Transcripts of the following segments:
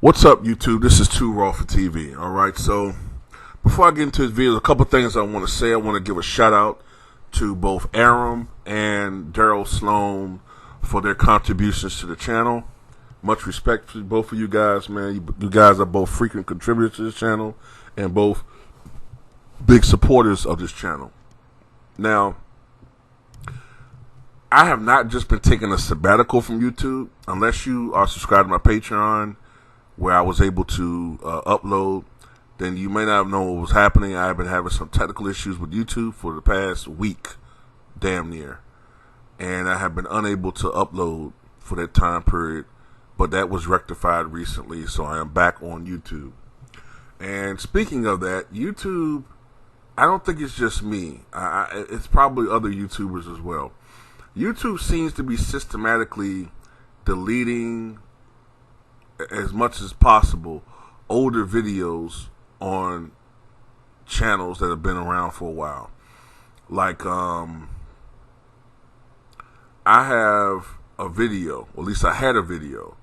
What's up, YouTube? This is Too Raw for TV. All right, so before I get into this video, a couple things I want to say. I want to give a shout out to both Aram and Daryl Sloan for their contributions to the channel. Much respect to both of you guys, man. You guys are both frequent contributors to this channel and both big supporters of this channel. Now, I have not just been taking a sabbatical from YouTube. Unless you are subscribed to my Patreon, where I was able to upload, then you may not know what was happening. I've been having some technical issues with YouTube for the past week, damn near. And I have been unable to upload for that time period, but that was rectified recently, so I am back on YouTube. And speaking of that, YouTube, I don't think it's just me. It's probably other YouTubers as well. YouTube seems to be systematically deleting as much as possible older videos on channels that have been around for a while. Like, I have a video, or at least I had a video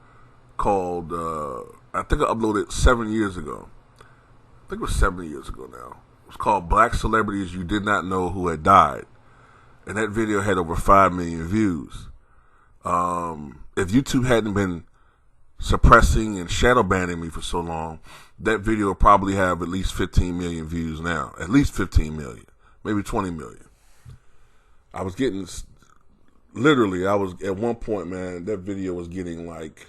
called, I think I uploaded 7 years ago. I think it was 7 years ago now. It was called Black Celebrities You Did Not Know Who Had Died. And that video had over 5 million views. If YouTube hadn't been suppressing and shadow banning me for so long, that video will probably have at least 15 million views now. At least 15 million. Maybe 20 million. I was getting, literally, I was, at one point, man, that video was getting like,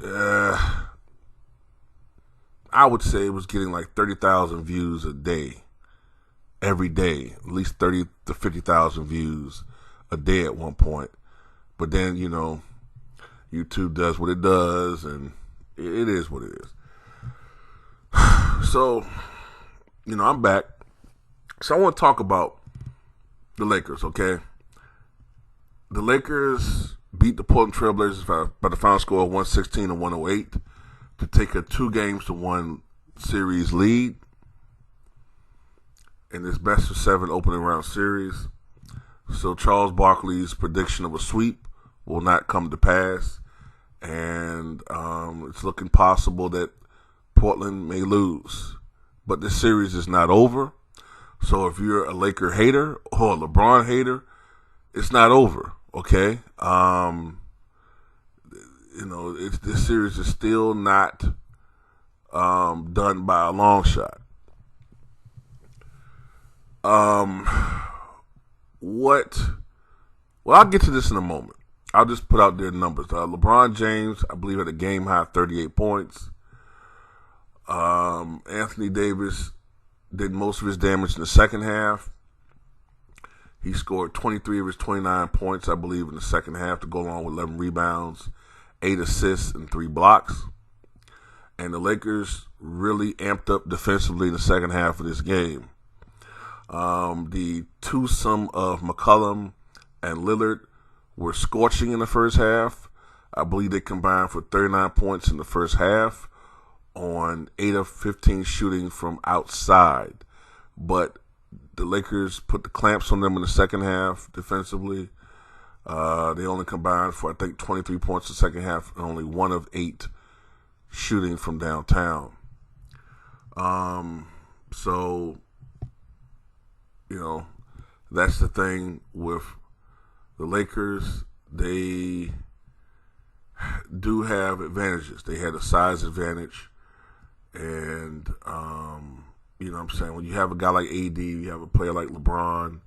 I would say it was getting like 30,000 views a day. Every day. At least 30 to 50,000 views a day at one point. But then, you know, YouTube does what it does, and it is what it is. So, you know, I'm back. So I want to talk about the Lakers, okay? The Lakers beat the Portland Trailblazers by the final score of 116 to 108 to take a 2-1 series lead in this best-of-7 opening round series. So Charles Barkley's prediction of a sweep will not come to pass. And it's looking possible that Portland may lose. But this series is not over. So if you're a Laker hater or a LeBron hater, it's not over, okay? You know, this series is still not done by a long shot. Well, I'll get to this in a moment. I'll just put out their numbers. LeBron James, I believe, had a game-high 38 points. Anthony Davis did most of his damage in the second half. He scored 23 of his 29 points, I believe, in the second half to go along with 11 rebounds, 8 assists, and 3 blocks. And the Lakers really amped up defensively in the second half of this game. The twosome of McCollum and Lillard were scorching in the first half. I believe they combined for 39 points in the first half on 8 of 15 shooting from outside. But the Lakers put the clamps on them in the second half defensively. They only combined for, I think, 23 points in the second half and only 1 of 8 shooting from downtown. So, you know, that's the thing with the Lakers. They do have advantages. They had a size advantage. And, you know what I'm saying? When you have a guy like AD, you have a player like LeBron,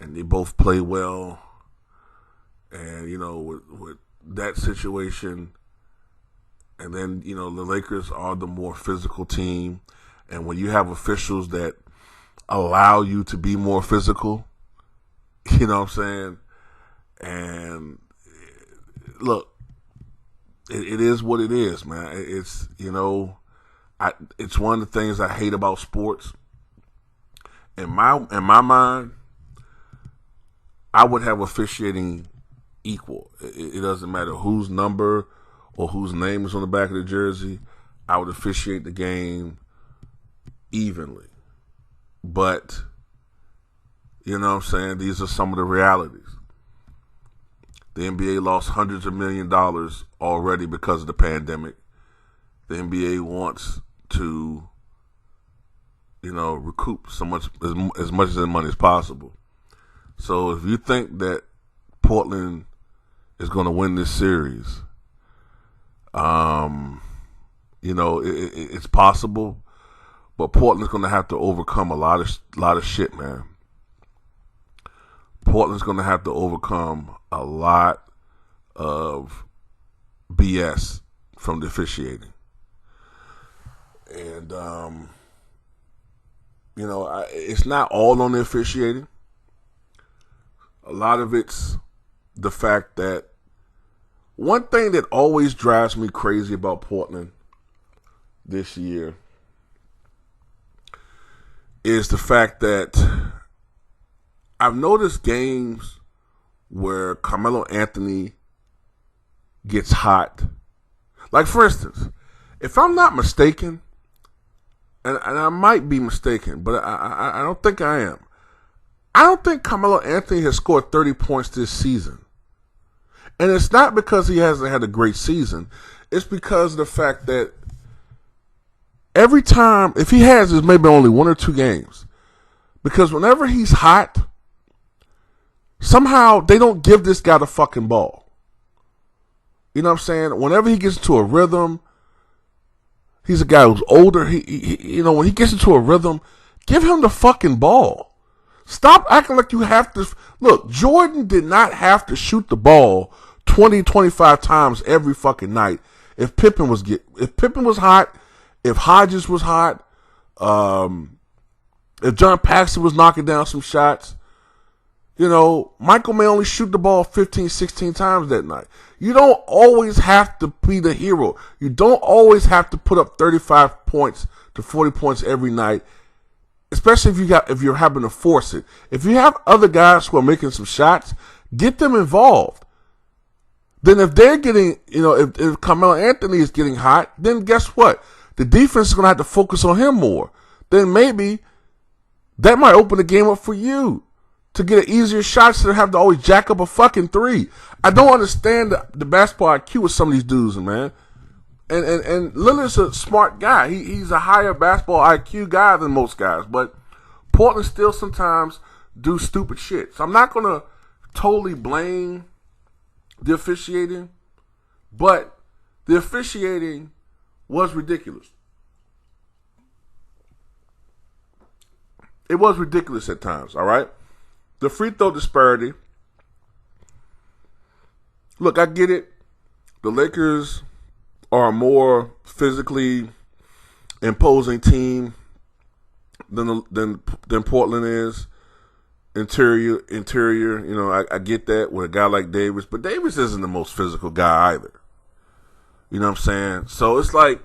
and they both play well. And, you know, with that situation, and then, you know, the Lakers are the more physical team. And when you have officials that allow you to be more physical, you know what I'm saying? And look, it is what it is, man. It's, you know, it's one of the things I hate about sports. In my mind, I would have officiating equal. It doesn't matter whose number or whose name is on the back of the jersey. I would officiate the game evenly. But, you know what I'm saying, these are some of the realities. The NBA lost hundreds of $millions already because of the pandemic. the NBA wants to, recoup as much of their money as possible. So if you think that Portland is going to win this series, it's possible, but Portland's going to have to overcome a lot of shit, man. Portland's going to have to overcome a lot of BS from the officiating. And, it's not all on the officiating. A lot of it's the fact that one thing that always drives me crazy about Portland this year is the fact that I've noticed games where Carmelo Anthony gets hot. Like, for instance, if I'm not mistaken, and I might be mistaken, but I don't think I am. I don't think Carmelo Anthony has scored 30 points this season. And it's not because he hasn't had a great season. It's because of the fact that every time, if he has, it's maybe only one or two games. Because whenever he's hot, somehow they don't give this guy the fucking ball. You know what I'm saying? Whenever he gets into a rhythm, he's a guy who's older. When he gets into a rhythm, give him the fucking ball. Stop acting like you have to. Look, Jordan did not have to shoot the ball 20, 25 times every fucking night. If Pippen was hot, if Hodges was hot, if John Paxson was knocking down some shots, Michael may only shoot the ball 15, 16 times that night. You don't always have to be the hero. You don't always have to put up 35 points to 40 points every night, especially if you're having to force it. If you have other guys who are making some shots, get them involved. Then if they're getting, if Carmelo Anthony is getting hot, then guess what? The defense is going to have to focus on him more. Then maybe that might open the game up for you to get an easier shot instead of having to always jack up a fucking three. I don't understand the basketball IQ with some of these dudes, man. And Lillard's a smart guy. He's a higher basketball IQ guy than most guys. But Portland still sometimes do stupid shit. So I'm not going to totally blame the officiating, but the officiating was ridiculous. It was ridiculous at times, all right? The free throw disparity. Look, I get it. The Lakers are a more physically imposing team than Portland is. Interior. I get that with a guy like Davis, but Davis isn't the most physical guy either. You know what I'm saying? So it's like,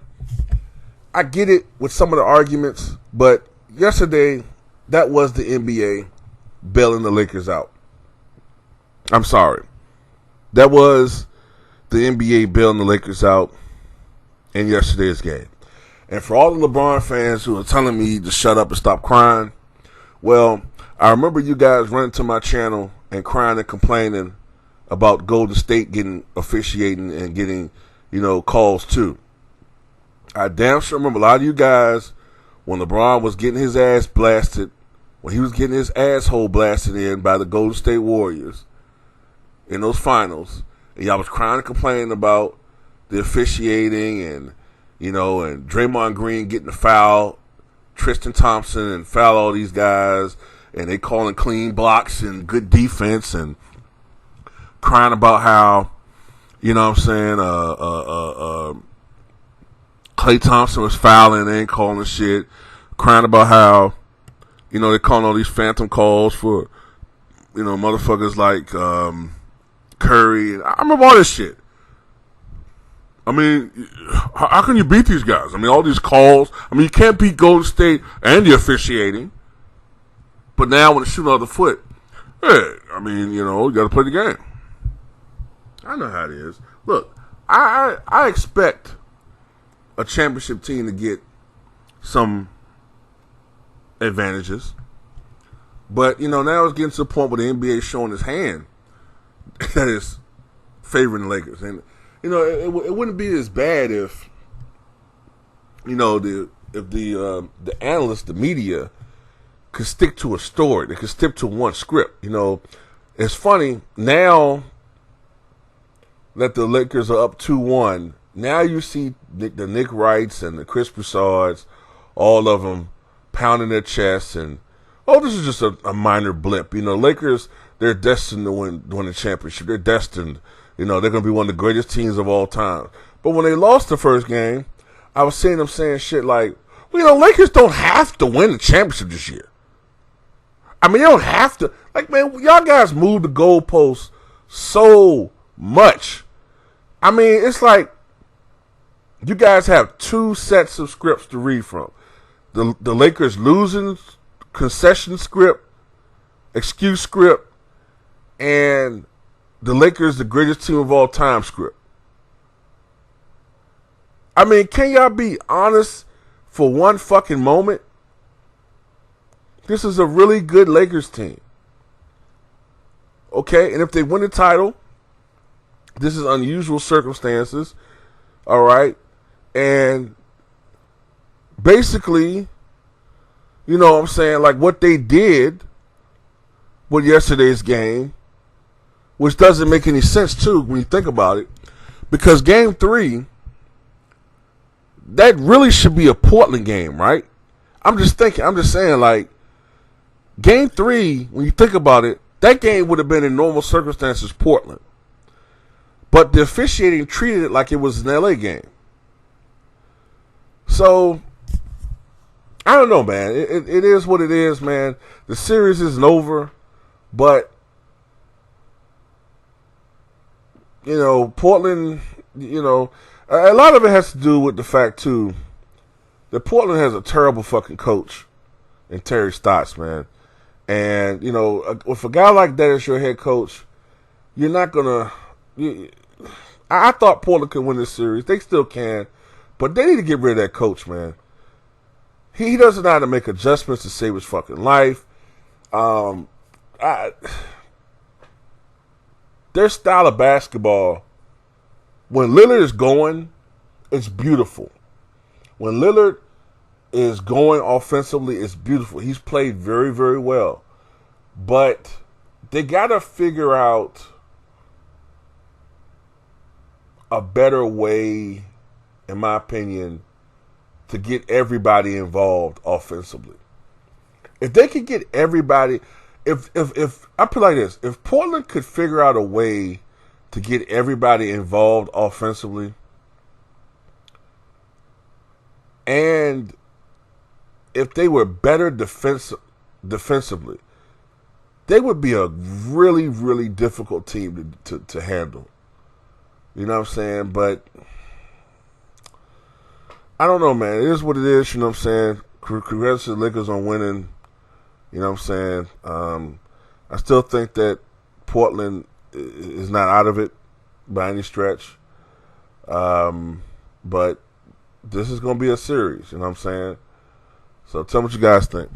I get it with some of the arguments, but yesterday, that was the NBA bailing the Lakers out. I'm sorry. That was the NBA bailing the Lakers out in yesterday's game. And for all the LeBron fans who are telling me to shut up and stop crying, well, I remember you guys running to my channel and crying and complaining about Golden State getting officiating and getting, calls too. I damn sure remember a lot of you guys when LeBron was getting his ass blasted, when he was getting his asshole blasted in by the Golden State Warriors in those finals, and y'all was crying and complaining about the officiating and Draymond Green getting the foul, Tristan Thompson and foul all these guys, and they calling clean blocks and good defense and crying about how, Klay Thompson was fouling and they ain't calling shit, crying about how, they're calling all these phantom calls for, motherfuckers like Curry. I remember all this shit. I mean, how can you beat these guys? I mean, all these calls. I mean, you can't beat Golden State and the officiating. But now when it's shooting on the foot, hey, I mean, you got to play the game. I know how it is. Look, I expect a championship team to get some advantages. But, now it's getting to the point where the NBA is showing its hand that is favoring the Lakers. And, it wouldn't be as bad if if the analysts, the media, could stick to a story, they could stick to one script. It's funny now that the Lakers are up 2-1. Now you see the Nick Wrights and the Chris Broussards, all of them pounding their chests and, oh, this is just a minor blip. Lakers, they're destined to win the championship. They're destined. They're going to be one of the greatest teams of all time. But when they lost the first game, I was seeing them saying shit like, Lakers don't have to win the championship this year. I mean, you don't have to. Like, man, y'all guys moved the goalposts so much. I mean, it's like you guys have two sets of scripts to read from. The Lakers losing concession script, excuse script, and the Lakers the greatest team of all time script. I mean, can y'all be honest for one fucking moment? This is a really good Lakers team. Okay, and if they win the title, this is unusual circumstances. All right. And basically, what I'm saying, like what they did with yesterday's game, which doesn't make any sense too when you think about it, because game 3, that really should be a Portland game, right? I'm just saying, like, game 3, when you think about it, that game would have been in normal circumstances Portland. But the officiating treated it like it was an LA game. So, I don't know, man. It is what it is, man. The series isn't over, but, Portland, a lot of it has to do with the fact, too, that Portland has a terrible fucking coach in Terry Stotts, man. And, with a guy like that as your head coach, you're not going to... I thought Portland could win this series. They still can. But they need to get rid of that coach, man. He doesn't know how to make adjustments to save his fucking life. Their style of basketball, when Lillard is going, it's beautiful. When Lillard is going offensively, it's beautiful. He's played very, very well. But they got to figure out a better way, in my opinion, to get everybody involved offensively. If they could get everybody, if I put it like this, if Portland could figure out a way to get everybody involved offensively, and if they were better defensively, they would be a really, really difficult team to handle. You know what I'm saying? But I don't know, man. It is what it is, you know what I'm saying? Congrats to the Lakers on winning. You know what I'm saying? I still think that Portland is not out of it by any stretch. But this is going to be a series, you know what I'm saying? So tell me what you guys think.